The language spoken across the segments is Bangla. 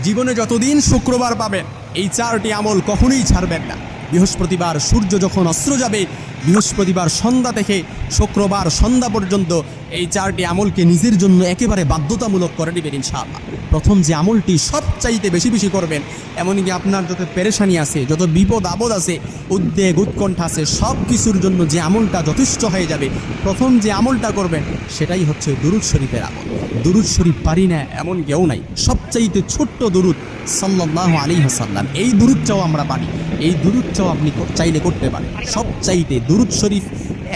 জীবনে যতদিন শুক্রবার পাবেন এই 4টি আমল কখনোই ছাড়বেন না। বৃহস্পতিবার সূর্য যখন অস্ত যাবে, বৃহস্পতিবার সন্ধ্যা থেকে শুক্রবার সন্ধ্যা পর্যন্ত এই 4টি আমলকে নিজের জন্য একেবারে বাধ্যতামূলক করে নেবেন ইনশাআল্লাহ। প্রথম যে আমলটি সবচাইতে বেশি বেশি করবেন, এমনকি আপনার যত পেরেশানি আছে, যত বিপদ আপদ আছে, উদ্বেগ উৎকণ্ঠা আছে, সব কিছুর জন্য যে আমলটা যথেষ্ট হয়ে যাবে, প্রথম যে আমলটা করবেন সেটাই হচ্ছে দুরূদ শরীফের আমল। দুরূদ শরীফ পারি না এমন কেউ নাই। সবচাইতে ছোট্ট দুরূদ সাল্লাল্লাহু আলাইহি ওয়াসাল্লাম, এই দুরূদটাও আমরা পারি, এই দুরূদটাও আপনি চাইলে করতে পারেন। সবচাইতে দুরূদ শরীফ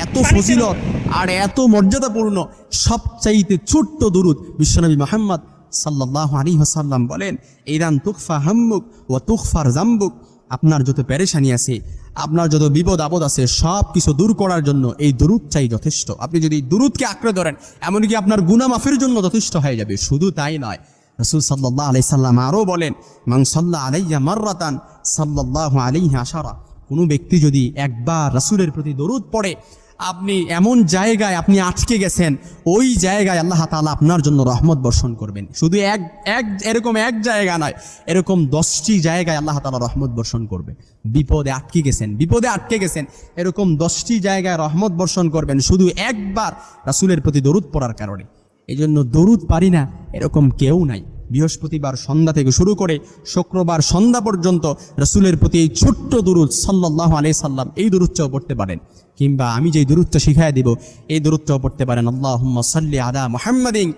এত ফজিলত আর এত মর্যাদাপূর্ণ, সবচাইতে ছোট্ট দুরূদ। বিশ্বনবী মুহাম্মদ সাল্লাল্লাহু আলাইহি ওয়াসাল্লাম বলেন, ইদান তুকফা হাম্মুক ওয়া তুগফার যামবুক, আপনার যত পেরেশানি আছে, আপনার যত বিপদ আপদ আছে, সব কিছু দূর করার জন্য এই দুরূদ চাই যথেষ্ট। আপনি যদি দুরূদকে আঁকড়ে ধরেন, এমনকি আপনার গুনাহ মাফের জন্য যথেষ্ট হয়ে যাবে। শুধু তাই নয়, রাসূল সাল্লাল্লাহু আলাইহি সাল্লাম আরও বলেন, মান সাল্লা আলাইয়া মাররাতান সাল্লাল্লাহু আলাইহি আশারা, কোনো ব্যক্তি যদি একবার রাসূলের প্রতি দরুদ পড়ে, আপনি এমন জায়গায় আপনি আটকে গেছেন, ওই জায়গায় আল্লাহ তাআলা আপনার জন্য রহমত বর্ষণ করবেন। শুধু এরকম এক জায়গা নয়, এরকম 10টি জায়গায় আল্লাহ তাআলা রহমত বর্ষণ করবে। বিপদে আটকে গেছেন, এরকম 10টি জায়গায় রহমত বর্ষণ করবেন শুধু একবার রাসূলের প্রতি দরুদ পড়ার কারণে। এই জন্য দরুদ পারি না এরকম কেউ নাই। বৃহস্পতিবার সন্ধ্যা থেকে শুরু করে শুক্রবার সন্ধ্যা পর্যন্ত রাসূলের প্রতি এই ছোট্ট দুরূদ সাল্লাল্লাহু আলাইহি সাল্লাম, এই দুরূদটাও পড়তে পারেন। কিংবা আমি যেই দুরূদটা শিখাই দেব, এই দুরূদটাও পড়তে পারেন, আল্লাহুম্মা সাল্লি আলা মুহাম্মাদিন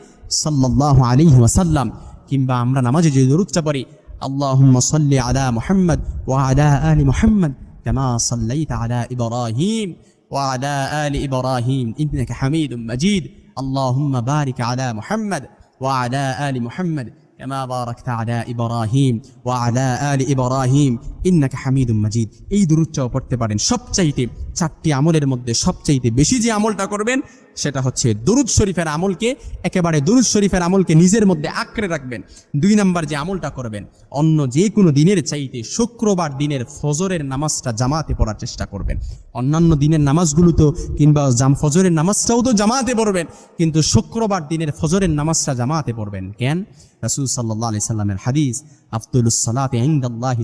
সাল্লাল্লাহু আলাইহি ওয়াসাল্লাম। কিংবা আমরা নামাজে যে দুরূদটা পড়ি, আল্লাহুম্মা সাল্লি আলা মুহাম্মাদ ওয়া আলা আলি মুহাম্মাদ কামা সাল্লাইতা আলা ইব্রাহিম ওয়া আলা আলি ইব্রাহিম ইন্নাকা হামিদুম মাজিদ, আল্লাহুম্মা বারিক আলা মুহাম্মাদ ওয়া আলা আলি মুহাম্মাদ কামা বারাকতা আলা ইব্রাহিম ওয়া আলা আলি ইব্রাহিম ইন্নাকা হামিদুম মাজিদ। এই দুরূদটাও পড়তে পারেন। সবচাইতে 4টি আমলের মধ্যে সবচাইতে বেশি যে আমলটা করবেন সেটা হচ্ছে দুরূদ শরীফের আমলকে, একেবারে দুরূদ শরীফের আমলকে নিজের মধ্যে আঁকড়ে রাখবেন। 2 নাম্বার যে আমলটা করবেন, অন্য যে কোনো দিনের চাইতে শুক্রবার দিনের ফজরের নামাজটা জামাতে পড়ার চেষ্টা করবেন। অন্যান্য দিনের নামাজগুলো তো কিংবা ফজরের নামাজটাও তো জামাতে পড়বেন, কিন্তু শুক্রবার দিনের ফজরের নামাজটা জামাতে পড়বেন। কেন? রাসূল সাল্লাল্লাহু আলাইহি সাল্লামের হাদিস, আফদালুস সালাতি ইনদাল্লাহি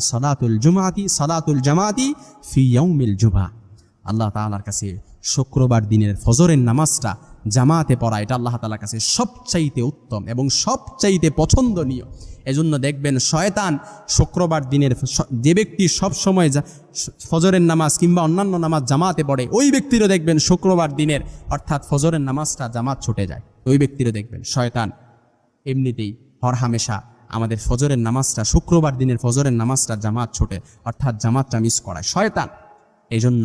সালাতুল জামাতি ফি ইয়াউমিল জুমআ। আল্লাহ তাআলার কাছে শুক্রবার দিনের ফজরের নামাজটা জামাতে পড়া, এটা আল্লাহ তাআলার কাছে সবচাইতে উত্তম এবং সবচাইতে পছন্দনীয়। এজন্য দেখবেন শয়তান শুক্রবার দিনের যে ব্যক্তি সব সময় ফজরের নামাজ কিংবা অন্যান্য নামাজ জামাতে পড়ে, ওই ব্যক্তিরও দেখবেন শুক্রবার দিনের অর্থাৎ ফজরের নামাজটা জামাত ছুটে যায়। ওই ব্যক্তিরও দেখবেন শয়তান এমনিতেই হরহামেশা আমাদের ফজরের নামাজটা, শুক্রবার দিনের ফজরের নামাজটা জামাত ছোটে, অর্থাৎ জামাতটা মিস করায় শয়তান। এই জন্য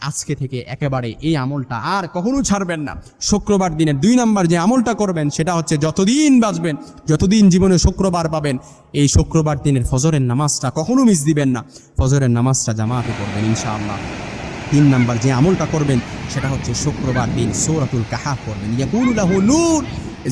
আজকে থেকে একেবারে এই আমলটা আর কখনো ছাড়বেন না। শুক্রবার দিনের 2 নাম্বার যে আমলটা করবেন সেটা হচ্ছে, যতদিন বাঁচবেন, যতদিন জীবনে শুক্রবার পাবেন, এই শুক্রবার দিনের ফজরের নামাজটা কখনো মিস দিবেন না। ফজরের নামাজটা জামাতে পড়বেন ইনশাআল্লাহ। 3 নাম্বার যে আমলটা করবেন সেটা হচ্ছে শুক্রবার দিন সূরাতুল কাহাফ পড়বেন। ইয়াকুনু লাহু নূর,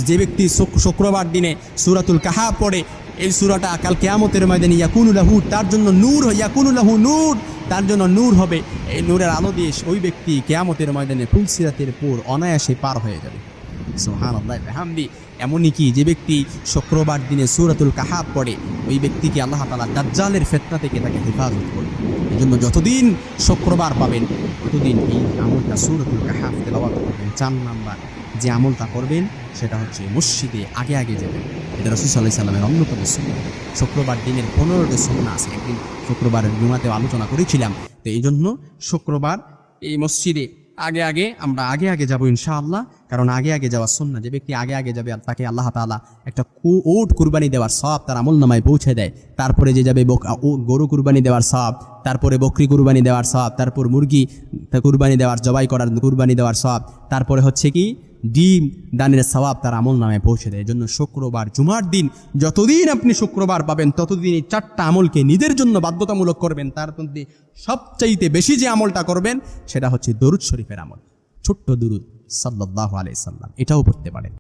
যে ব্যক্তি শুক্রবার দিনে সূরাতুল কাহাফ পড়ে, এই সূরাটা কাল কিয়ামতের ময়দানে ইয়াকুনু লাহু, তার জন্য নূর, ইয়াকুনু লাহু নূর, তার জন্য নূর হবে। এই নূরের আলো দিয়ে ওই ব্যক্তি কিয়ামতের ময়দানে ফুলসিরাতের পুর অনায়াসে পার হয়ে যাবে। সুবহানাল্লাহ বিহামদি। এমনই কি যে ব্যক্তি শুক্রবার দিনে সূরাতুল কাহাফ পড়ে, ওই ব্যক্তিকে আল্লাহ তাআলা দাজ্জালের ফিতনা থেকে তাকে হেফাজত করবে। এজন্য যতদিন শুক্রবার পাবেন ততদিন এই আমলটা সূরাতুল কাহাফ তেলাওয়াত করবেন। 4 নাম্বার যে আমলটা করবেন সেটা হচ্ছে মসজিদে আগে আগে যাবেন। এটা রাসূল সাল্লাল্লাহু আলাইহি সাল্লামের অন্যতম সুন্নাহ। শুক্রবার দিনের 15টি সুন্নাহ আছে, একদিন শুক্রবারের জুমাতেও আলোচনা করেছিলাম। তো এই জন্য শুক্রবার এই মসজিদে আমরা আগে আগে যাব ইনশাআল্লাহ, কারণ আগে আগে যাওয়ার সুন্নাহ। যে ব্যক্তি আগে আগে যাবে তাকে আল্লাহ তাআলা একটা উট কুরবানি দেওয়ার সওয়াব তার আমলনামায় পৌঁছে দেয়। তারপরে যে যাবে গরু কুরবানি দেওয়ার সওয়াব, তারপরে বকরি কুরবানি দেওয়ার সওয়াব, তারপর মুরগি কুরবানি দেওয়ার, জবাই করার কুরবানি দেওয়ার সওয়াব, তারপরে হচ্ছে কি ডিম দানের সওয়াব তার আমলনামায় পৌঁছে দেয়। এজন্য শুক্রবার জুমার দিন যতদিন আপনি শুক্রবার পাবেন ততদিন এই 4টা আমলকে নিজের জন্য বাধ্যতামূলক করবেন। তার মধ্যে সবচাইতে বেশি যে আমলটা করবেন সেটা হচ্ছে দরুদ শরীফের আমল। ছোট্ট দুরুদ সাল্লাল্লাহু আলাইহি সাল্লাম, এটাও পড়তে পারেন।